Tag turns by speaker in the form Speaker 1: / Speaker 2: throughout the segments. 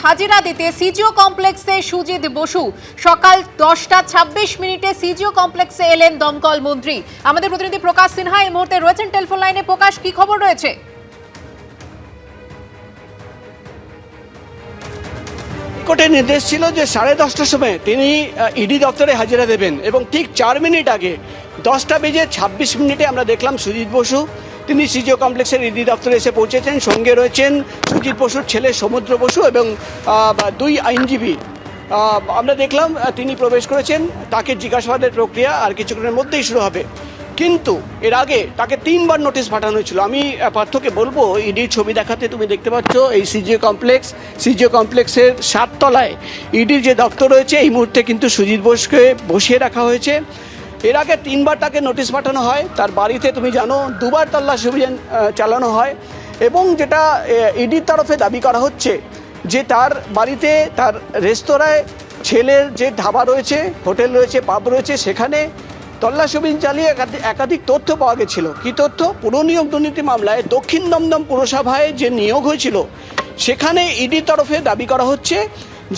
Speaker 1: হাজিরা দিতে সিজিও কমপ্লেক্সে সুজিত বসু। সকাল 10:26 সিজিও কমপ্লেক্সে এলেন দমকল মন্ত্রী। আমাদের প্রতিনিধি প্রকাশ সিনহা এই মুহূর্তে রয়েছেন টেলিফোন লাইনে। প্রকাশ, কি খবর রয়েছে?
Speaker 2: কোর্টের নির্দেশ ছিল যে 10:30টার সময় তিনি ইডি দপ্তরে হাজিরা দেবেন এবং ঠিক 4 মিনিট আগে 10:26 আমরা দেখলাম সুজিত বসু তিনি সিজিও কমপ্লেক্সের ইডি দপ্তরে এসে পৌঁছেছেন। সঙ্গে রয়েছেন সুজিত বসুর ছেলে সমুদ্র বসু এবং 2 আইনজীবী। আমরা দেখলাম তিনি প্রবেশ করেছেন। তাকে জিজ্ঞাসাবাদের প্রক্রিয়া আর কিছুক্ষণের মধ্যেই শুরু হবে, কিন্তু এর আগে তাকে 3 বার নোটিশ পাঠানো হয়েছিল। আমি পার্থকে বলবো, ইডির ছবি দেখাতে তুমি দেখতে পাচ্ছ এই সিজিও কমপ্লেক্সের 7 তলায় ইডির যে দপ্তর রয়েছে এই মুহূর্তে কিন্তু সুজিত বোসকে বসিয়ে রাখা হয়েছে। এর আগে 3 বার তাকে নোটিশ পাঠানো হয়। তার বাড়িতে তুমি জানো 2 বার তল্লাশি অভিযান চালানো হয় এবং যেটা ইডির তরফে দাবি করা হচ্ছে যে তার বাড়িতে, তার রেস্তোরাঁয়, ছেলের যে ধাবা রয়েছে, হোটেল রয়েছে, পাব রয়েছে, সেখানে তল্লাশি অভিযান চালিয়ে একাধিক তথ্য পাওয়া গেছিল। কী তথ্য? পুরনিয়োগ দুর্নীতি মামলায় দক্ষিণ দমদম পুরসভায় যে নিয়োগ হয়েছিল সেখানে ইডির তরফে দাবি করা হচ্ছে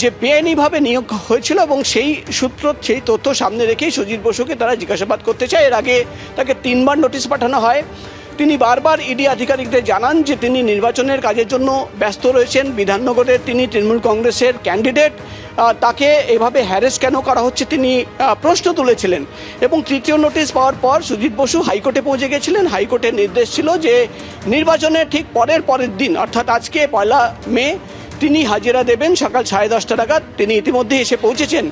Speaker 2: যে বেআইনিভাবে নিয়োগ হয়েছিল এবং সেই সূত্র, সেই তথ্য সামনে রেখেই সুজিত বসুকে তারা জিজ্ঞাসাবাদ করতে চায়। এর আগে তাকে 3 বার নোটিশ পাঠানো হয়। তিনি বারবার ইডি আধিকারিকদের জানান যে তিনি নির্বাচনের কাজের জন্য ব্যস্ত রয়েছেন। বিধাননগরের তিনি তৃণমূল কংগ্রেসের ক্যান্ডিডেট, তাকে এভাবে হ্যারেস কেন করা হচ্ছে তিনি প্রশ্ন তুলেছিলেন। এবং তৃতীয় নোটিশ পাওয়ার পর সুজিত বসু হাইকোর্টে পৌঁছে গেছিলেন। হাইকোর্টের নির্দেশ ছিল যে নির্বাচনের ঠিক পরের দিন, অর্থাৎ আজকে 1 মে তিনি হাজিরা দেবেন সকাল 10:30 নাগাদ। তিনি ইতিমধ্যে এসে পৌঁছেছেন।